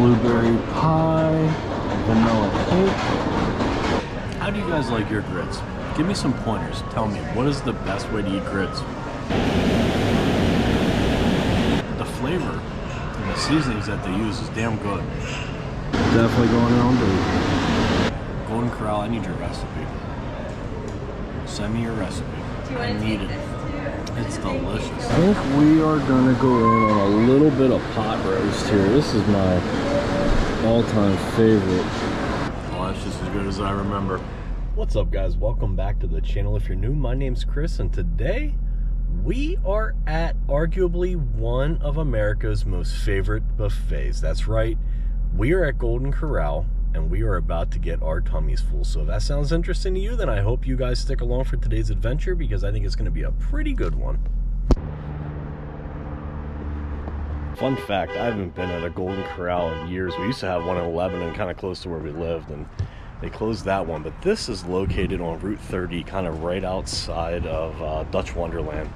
blueberry pie, vanilla cake. How do you guys like your grits? Give me some pointers. Tell me, what is the best way to eat grits? The flavor and the seasonings that they use is damn good. Definitely going on board. Golden Corral, I need your recipe. Send me your recipe. I need it. It's delicious. I think we are gonna go in on a little bit of pot roast here. This is my all-time favorite. Oh, that's just as good as I remember. What's up, guys? Welcome back to the channel. If you're new, my name's Chris, and today we are at arguably one of America's most favorite buffets. That's right, we are at Golden Corral, and we are about to get our tummies full. So if that sounds interesting to you, then I hope you guys stick along for today's adventure, because I think it's going to be a pretty good one. Fun fact, I haven't been at a Golden Corral in years. We used to have one in Lebanon, kind of close to where we lived, and they closed that one. But this is located on Route 30, kind of right outside of Dutch Wonderland,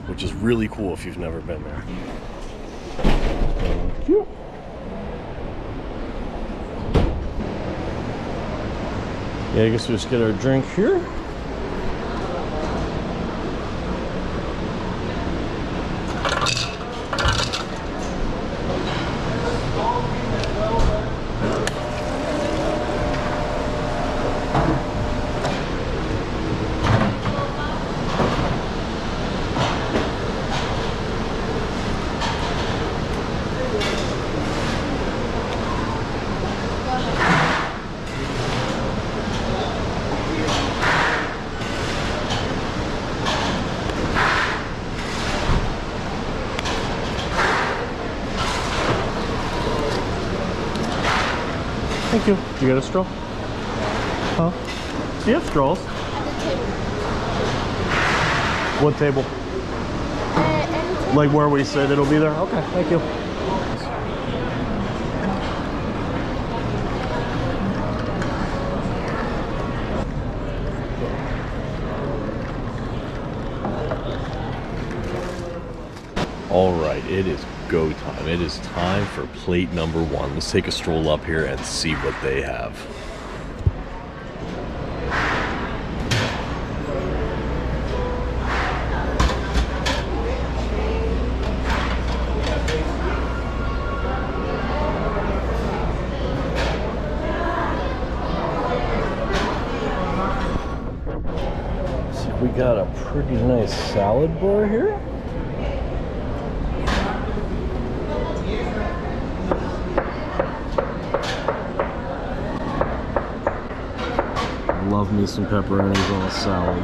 which is really cool if you've never been there. Thank you. Yeah, I guess we'll just get our drink here. Thank you. You got a straw? Huh? Do you have straws? What table? Like where we sit, it'll be there? Okay, thank you. All right, it is go time. It is time for plate number one. Let's take a stroll up here and see what they have. So we got a pretty nice salad bar here. Love me some pepperonis on a salad.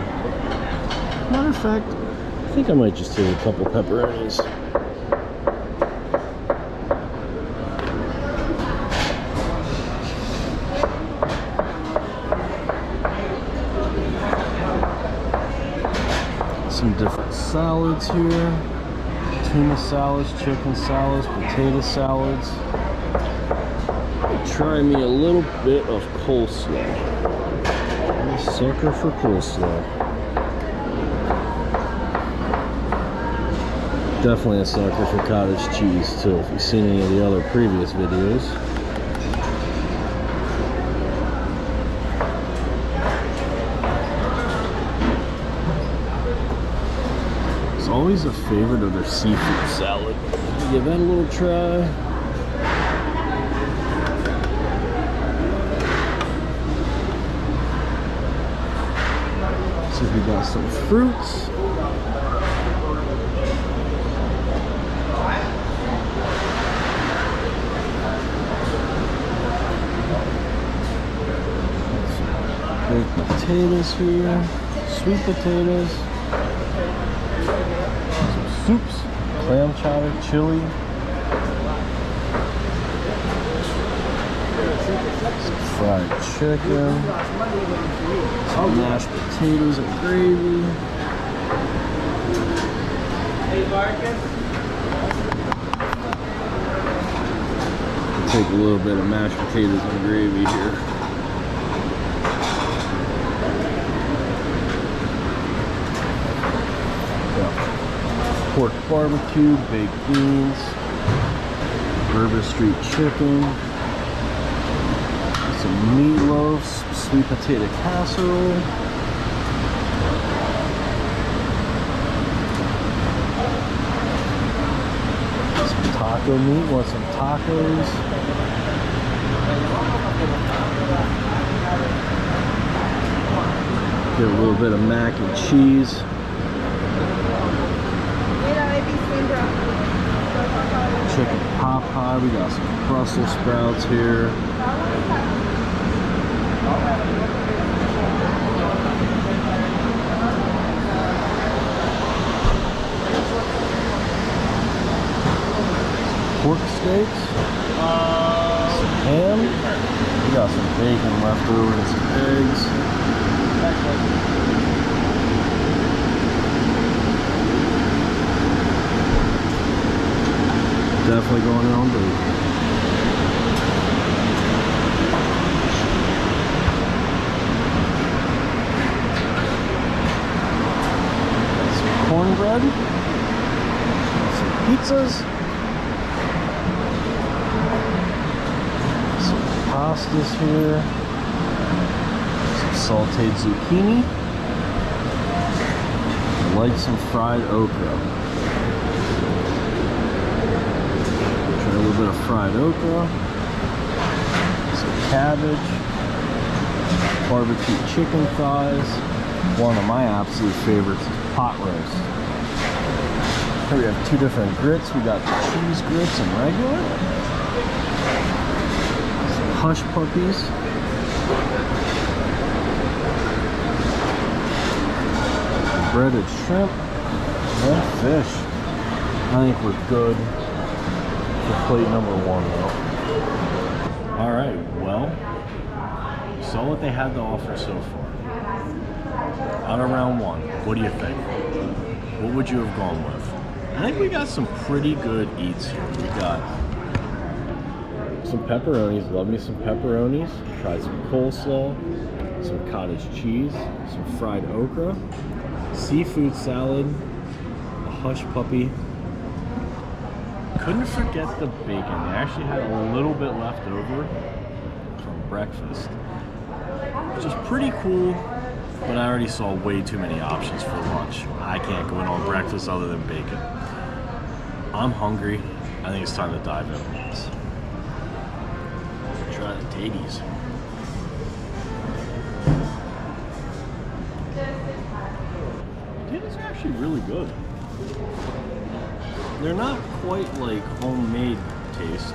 Matter of fact, I think I might just take a couple pepperonis. Some different salads here. Tuna salads, chicken salads, potato salads. Try me a little bit of coleslaw. Sucker for coleslaw. Definitely a sucker for cottage cheese too, if you've seen any of the other previous videos. It's always a favorite of their seafood salad. Give that a little try. We got some fruits. Baked potatoes here, sweet potatoes, some soups, clam chowder, chili, some fried chicken, some mashed potatoes and gravy. Take a little bit of mashed potatoes and gravy here. Got pork barbecue, baked beans, Bourbon Street chicken. Some meatloaf, some sweet potato casserole. Some taco meat, want some tacos? Get a little bit of mac and cheese. Chicken pot pie. We got some Brussels sprouts here. Pork steaks. Some ham. We got some bacon left over and some eggs. Definitely going in on bacon. Some cornbread. Some pizzas. Some pastas here. Some sauteed zucchini. I like some fried okra. A little bit of fried okra, some cabbage, barbecue chicken thighs. One of my absolute favorites is pot roast. Here we have two different grits. We got the cheese grits and regular. Some hush puppies. Breaded shrimp and fish. I think we're good. Plate number one though. Alright, well, you saw what they had to offer so far. Out of round one, what do you think? What would you have gone with? I think we got some pretty good eats here. We got some pepperonis, love me some pepperonis. Tried some coleslaw, some cottage cheese, some fried okra, seafood salad, a hush puppy. Couldn't forget the bacon. They actually had a little bit left over from breakfast, which is pretty cool, but I already saw way too many options for lunch. I can't go in on breakfast other than bacon. I'm hungry. I think it's time to dive in. Let's try the taties. Taties are actually really good. They're not quite like homemade taste,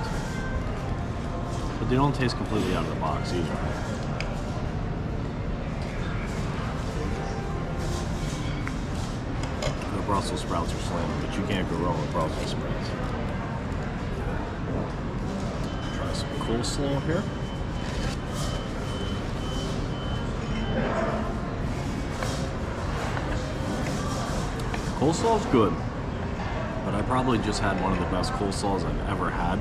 but they don't taste completely out of the box either. The Brussels sprouts are slamming, but you can't go wrong with Brussels sprouts. Try some coleslaw here. Coleslaw's good. But I probably just had one of the best coleslaws I've ever had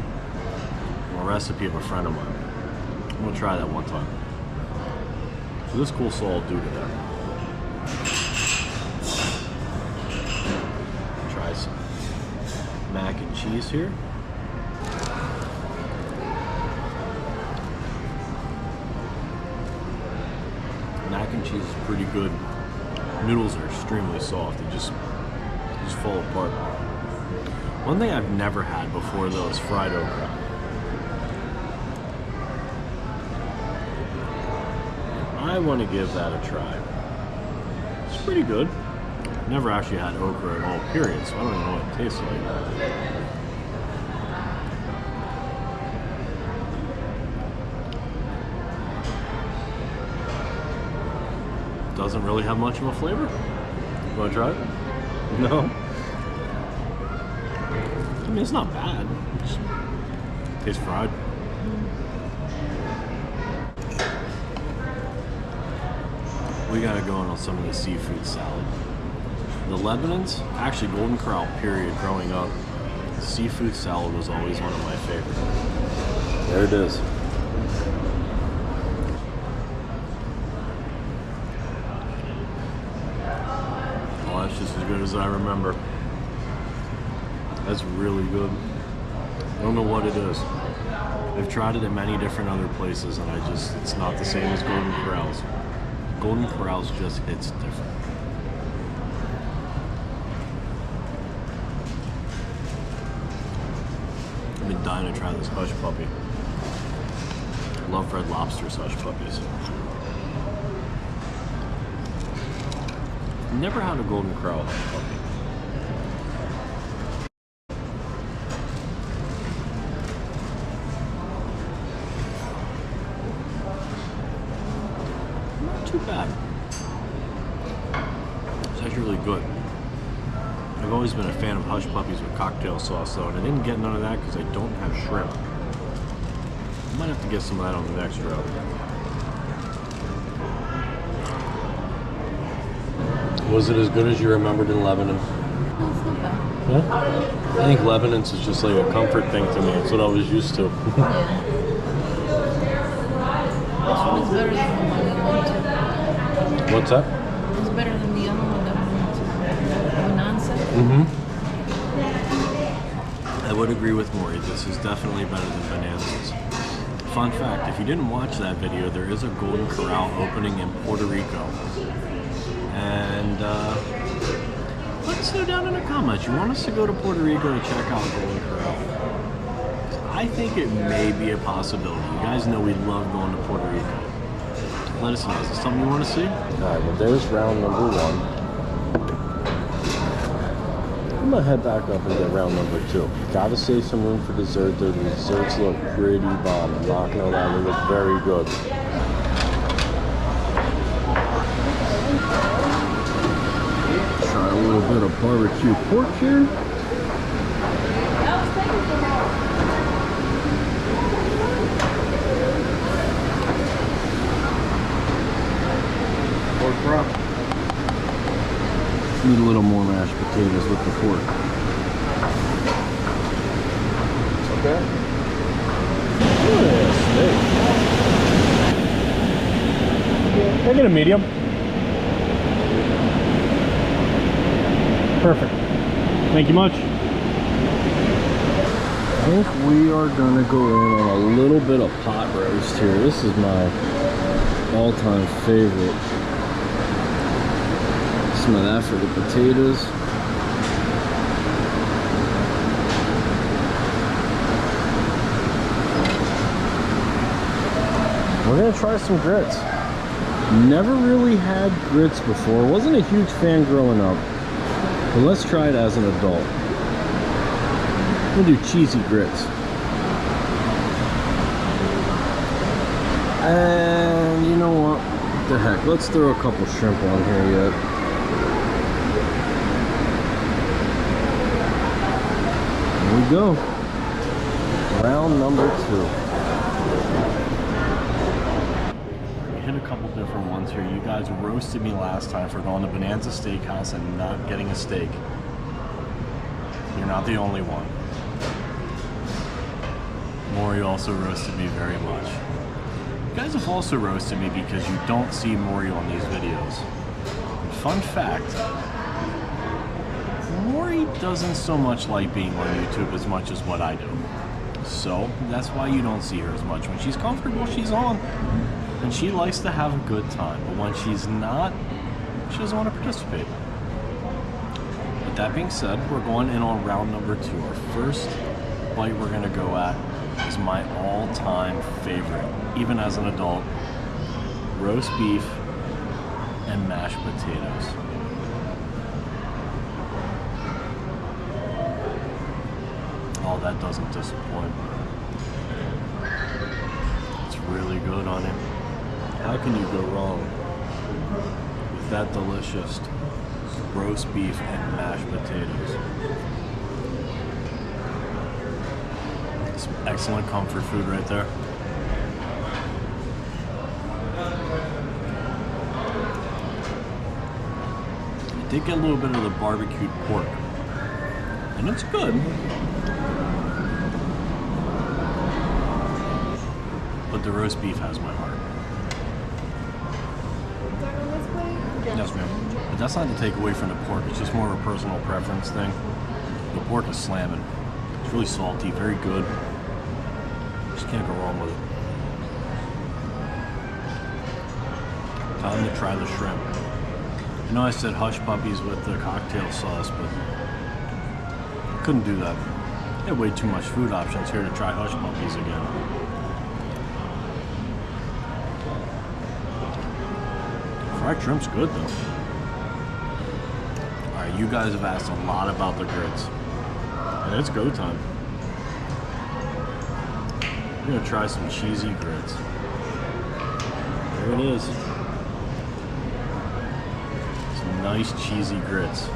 from a recipe of a friend of mine. I'm gonna try that one time. So this coleslaw will do to that. Try some mac and cheese here. Mac and cheese is pretty good. Noodles are extremely soft. They just fall apart. One thing I've never had before though is fried okra. I want to give that a try. It's pretty good. Never actually had okra at all, period, so I don't even know what it tastes like. Doesn't really have much of a flavor. You want to try it? No? I mean, it's not bad. It just tastes fried. We gotta go on some of the seafood salad. The Lebanon's, actually Golden Corral period, growing up, seafood salad was always one of my favorites. There it is. Oh, that's just as good as I remember. That's really good. I don't know what it is. I've tried it at many different other places, and it's not the same as Golden Corral's. Golden Corral's just hits different. I've been dying to try this hush puppy. I love Red Lobster's hush puppies. Never had a Golden Corral hush puppy. Not too bad. It's actually really good. I've always been a fan of hush puppies with cocktail sauce though, and I didn't get none of that because I don't have shrimp. I might have to get some of that on the next route. Was it as good as you remembered in Lebanon? Yeah? I think Lebanon's is just like a comfort thing to me. It's what I was used to. Yeah. This one is better than the one we went to. What's that? It's better than the other one that we went to. Bonanza. I would agree with Maury. This is definitely better than Bonanza's. Fun fact, if you didn't watch that video, there is a Golden Corral opening in Puerto Rico. And let us know down in the comments. You want us to go to Puerto Rico to check out Golden Corral? I think it may be a possibility. You guys know we love going to Puerto Rico. Let us know. Is this something you want to see? Alright, well there's round number 1. I'm gonna head back up and get round number 2. Gotta save some room for dessert though. The desserts look pretty bomb. I'm not gonna lie, they look very good. Try a little bit of barbecue pork here. Pork broth. Need a little more mashed potatoes with the pork. Okay. Yeah, steak. Can I get a medium? Perfect. Thank you much. I think we are gonna go in on a little bit of pot roast here. This is my all-time favorite. Some of that for the potatoes. We're gonna try some grits. Never really had grits before. Wasn't a huge fan growing up. But let's try it as an adult. We'll do cheesy grits. And you know what? What the heck? Let's throw a couple shrimp on here yet. There we go. Round number 2. Hit a couple different ones here. You guys roasted me last time for going to Bonanza Steakhouse and not getting a steak. You're not the only one. Maury also roasted me very much. You guys have also roasted me because you don't see Maury on these videos. And fun fact, Maury doesn't so much like being on YouTube as much as what I do. So that's why you don't see her as much. When she's comfortable, she's on. And she likes to have a good time, but when she's not, she doesn't want to participate. With that being said, we're going in on round number 2. Our first bite we're going to go at is my all-time favorite, even as an adult, roast beef and mashed potatoes. Oh, that doesn't disappoint. It's really good on it. How can you go wrong with that delicious roast beef and mashed potatoes? Some excellent comfort food right there. I did get a little bit of the barbecued pork, and it's good. But the roast beef has my heart. Yes, ma'am. But that's not to take away from the pork. It's just more of a personal preference thing. The pork is slamming. It's really salty, very good. Just Just can't go wrong with it. Time to try the shrimp. I know I said hush puppies with the cocktail sauce, but I couldn't do that. They had way too much food options here to try hush puppies again. Fried shrimp's good though. Alright, you guys have asked a lot about the grits. And it's go time. I'm gonna try some cheesy grits. There it is. Some nice cheesy grits.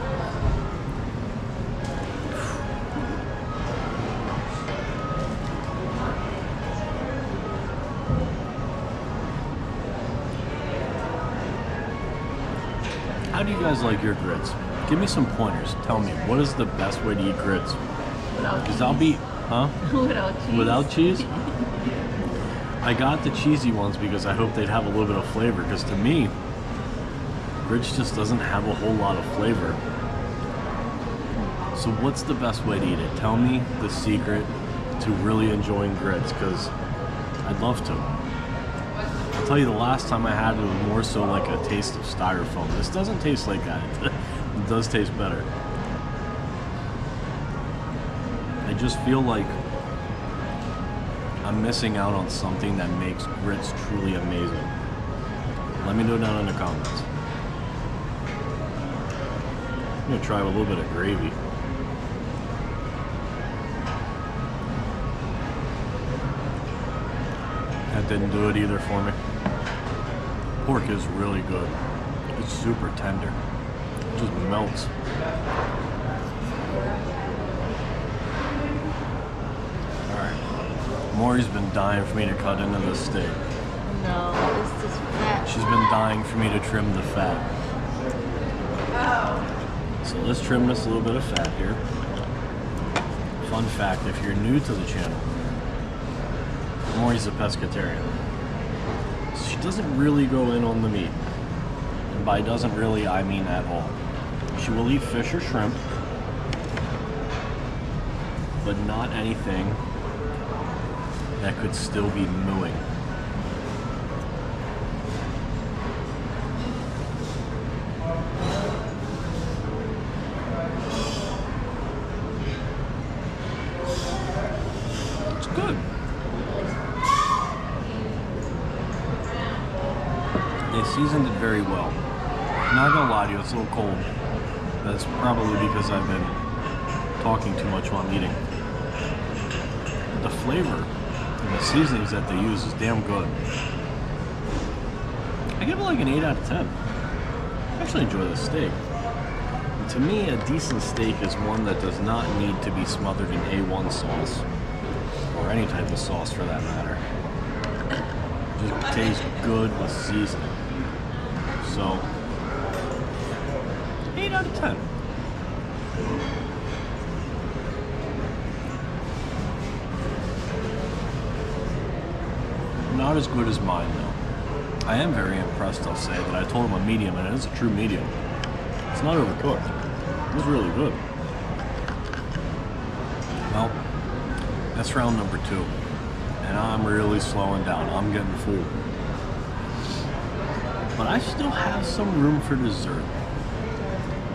How do you guys like your grits? Give me some pointers. Tell me, what is the best way to eat grits? Because I'll be, huh? Without cheese. Without cheese? I got the cheesy ones because I hope they'd have a little bit of flavor. Because to me, grits just doesn't have a whole lot of flavor. So what's the best way to eat it? Tell me the secret to really enjoying grits, because I'd love to. I'll tell you, the last time I had it was more so like a taste of styrofoam. This doesn't taste like that. It does taste better. I just feel like I'm missing out on something that makes grits truly amazing. Let me know down in the comments. I'm gonna try with a little bit of gravy. That didn't do it either for me. Pork is really good. It's super tender. It just melts. Alright. Maury's been dying for me to cut into this steak. No, it's just fat. She's been dying for me to trim the fat. So let's trim this little bit of fat here. Fun fact, if you're new to the channel, Maury's a pescatarian. She doesn't really go in on the meat. And by doesn't really, I mean at all. She will eat fish or shrimp, but not anything that could still be mooing. It's good. They seasoned it very well. Not gonna lie to you, it's a little cold. That's probably because I've been talking too much while I'm eating. The flavor and the seasonings that they use is damn good. I give it like an 8 out of 10. I actually enjoy this steak. And to me, a decent steak is one that does not need to be smothered in A1 sauce, or any type of sauce for that matter. Just tastes good with seasoning. So, 8 out of 10. Not as good as mine though. I am very impressed, I'll say, that I told him a medium, and it is a true medium. It's not overcooked. It was really good. Well, that's round number 2. And I'm really slowing down. I'm getting full. But I still have some room for dessert.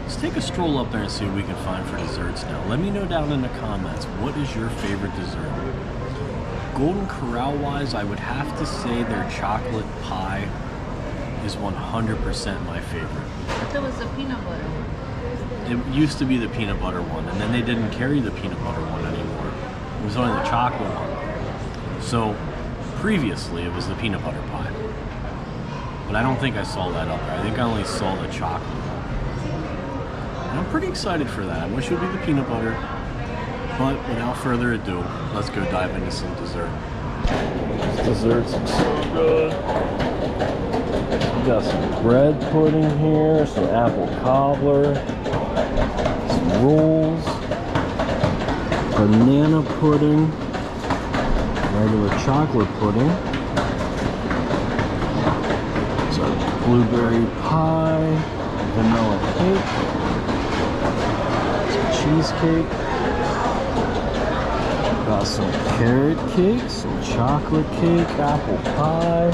Let's take a stroll up there and see what we can find for desserts now. Let me know down in the comments, what is your favorite dessert? Golden Corral wise, I would have to say their chocolate pie is 100% my favorite. I thought it was the peanut butter one. It used to be the peanut butter one, and then they didn't carry the peanut butter one anymore. It was only the chocolate one. So previously it was the peanut butter pie. But I don't think I saw that up there. I think I only saw the chocolate one. And I'm pretty excited for that. I wish it would be the peanut butter. But without further ado, let's go dive into some dessert. This dessert's so good. We got some bread pudding here, some apple cobbler, some rolls, banana pudding, regular chocolate pudding, some blueberry pie, vanilla cake, some cheesecake, Got some carrot cake, some chocolate cake, apple pie,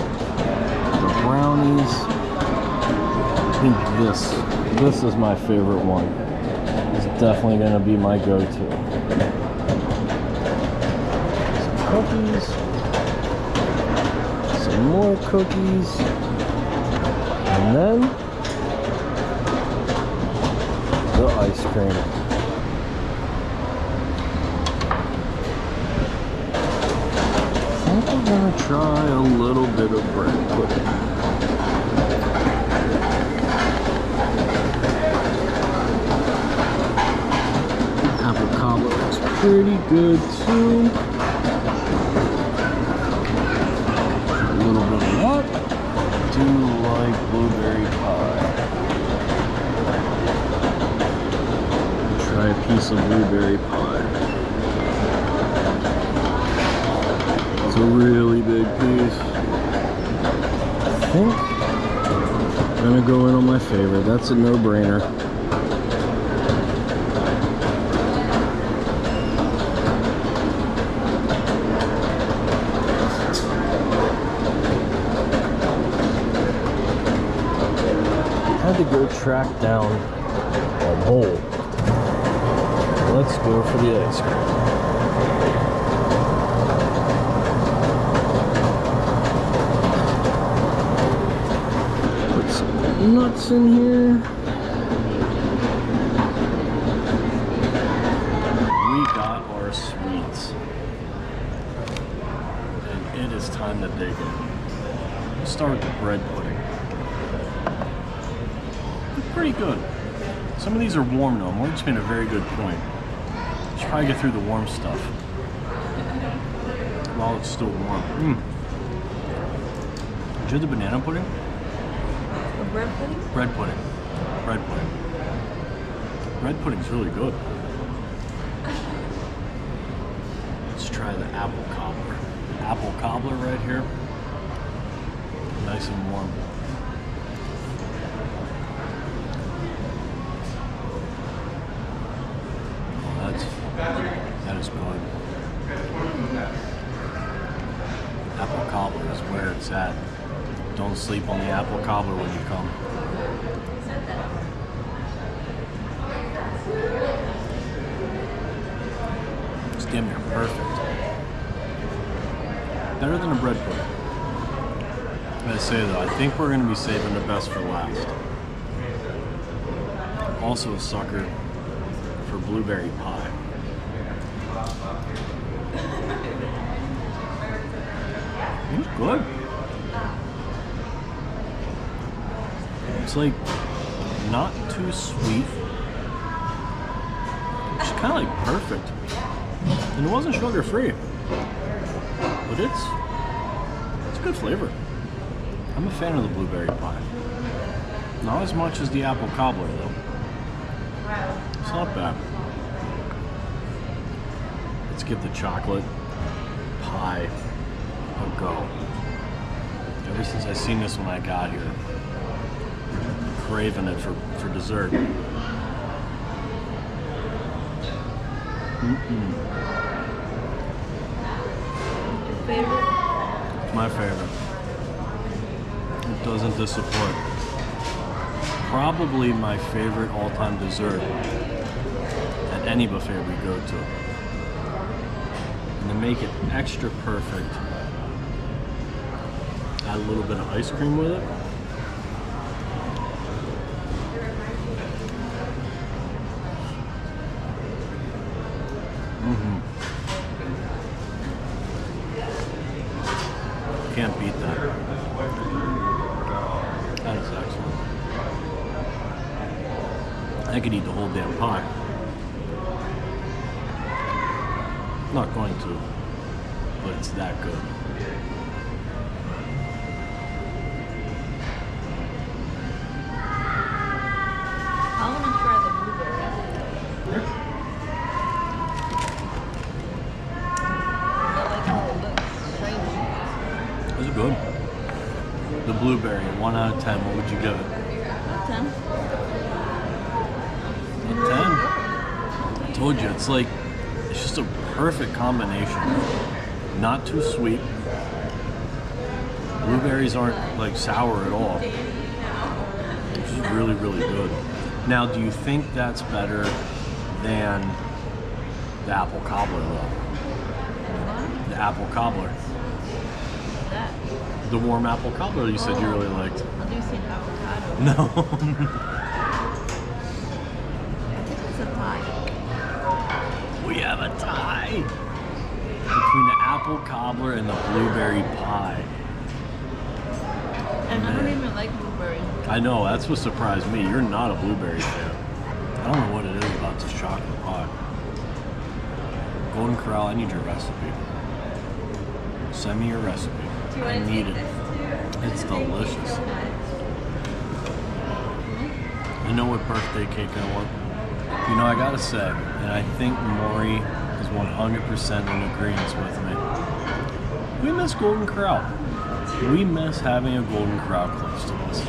the brownies. I think this is my favorite one. It's definitely gonna be my go-to. Some cookies, some more cookies, and then the ice cream. I'm gonna try a little bit of bread pudding. Apple cobbler is pretty good too. A little bit of that. I do like blueberry pie. Try a piece of blueberry pie. It's a really big piece. I think I'm gonna go in on my favorite. That's a no-brainer. Had to go track down a bowl. Let's go for the ice cream. Nuts in here. We got our sweets, and it is time to dig in. We'll start with the bread pudding. It's pretty good. Some of these are warm though. Morgan's made a very good point. Let's try to get through the warm stuff while it's still warm. Did you have the banana pudding? Bread pudding? Bread pudding. Bread pudding. Bread pudding's really good. Let's try the apple cobbler. Apple cobbler right here. Nice and warm. Oh, that is good. Apple cobbler is where it's at. Don't sleep on the apple cobbler when you come. It's damn near perfect. Better than a bread pudding. I gotta say though, I think we're gonna be saving the best for last. Also a sucker for blueberry pie. It's good. It's like not too sweet. It's kind of like perfect. And it wasn't sugar free. But it's a good flavor. I'm a fan of the blueberry pie. Not as much as the apple cobbler though. It's not bad. Let's give the chocolate pie a go. Ever since I seen this when I got here, craving it for dessert. Your favorite? It's my favorite. It doesn't disappoint. Probably my favorite all-time dessert at any buffet we go to. And to make it extra perfect, add a little bit of ice cream with it. Can't beat that. That is excellent. I could eat the whole damn pie. Not going to, but it's that good. I want to try the blueberry. I like how it looks shiny. Those are good. The blueberry, 1 out of 10, what would you give it? 10. A 10. I told you, it's like, it's just a perfect combination. Not too sweet. Blueberries aren't like sour at all. It's just really, really good. Now, do you think that's better than the apple cobbler though? The apple cobbler. That. The warm apple cobbler you said you really liked. I do see an avocado. No. I think it's a tie. We have a tie between the apple cobbler and the blueberry pie. And I don't even like blueberry. I know, that's what surprised me. You're not a blueberry fan. I don't know what it is about this chocolate pie. Golden Corral, I need your recipe. Send me your recipe. I need it. It's delicious. You know what birthday cake I want? You know, I gotta say, and I think Maury is 100% in agreement with me. We miss Golden Corral. We miss having a Golden Corral close to us.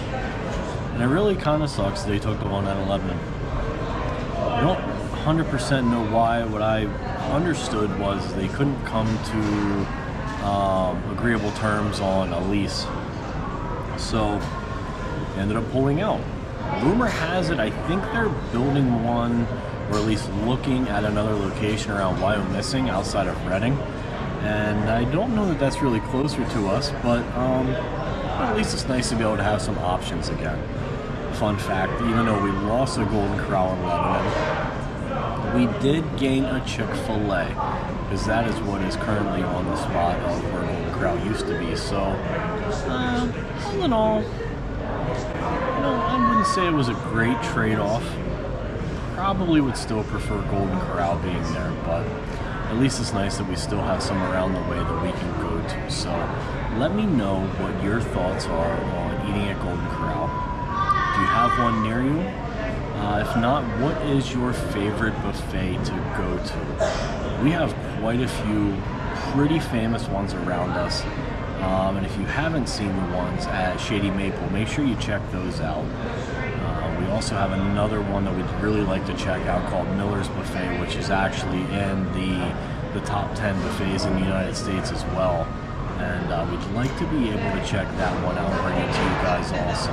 And it really kind of sucks they took the one at 11. I don't 100% know why. What I understood was they couldn't come to agreeable terms on a lease. So they ended up pulling out. Rumor has it, I think they're building one, or at least looking at another location around Wyomissing outside of Reading. And I don't know that that's really closer to us, but at least it's nice to be able to have some options again. Fun fact, even though we lost a Golden Corral in Lebanon, we did gain a Chick-fil-A, because that is what is currently on the spot of where Golden Corral used to be. So, all in all, I wouldn't say it was a great trade-off. Probably would still prefer Golden Corral being there, but at least it's nice that we still have some around the way that we can go to. So let me know what your thoughts are on eating at Golden Corral. Do you have one near you? If not, what is your favorite buffet to go to? We have quite a few pretty famous ones around us. And if you haven't seen the ones at Shady Maple, make sure you check those out. We also have another one that we'd really like to check out called Miller's Buffet, which is actually in the top 10 buffets in the United States as well. And we'd like to be able to check that one out and bring it to you guys also.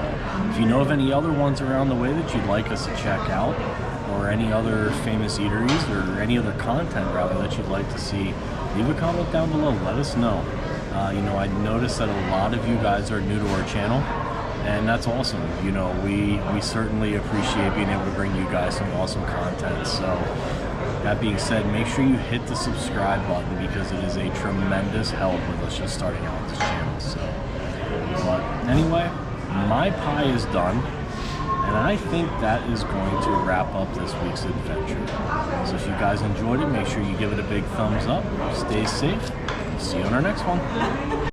If you know of any other ones around the way that you'd like us to check out, or any other famous eateries, or any other content rather that you'd like to see, leave a comment down below. Let us know. I noticed that a lot of you guys are new to our channel, and that's awesome. We certainly appreciate being able to bring you guys some awesome content. So that being said, make sure you hit the subscribe button, because it is a tremendous help with us just starting out this channel. So, but anyway, my pie is done, and I think that is going to wrap up this week's adventure. So if you guys enjoyed it, make sure you give it a big thumbs up. Stay safe. See you on our next one.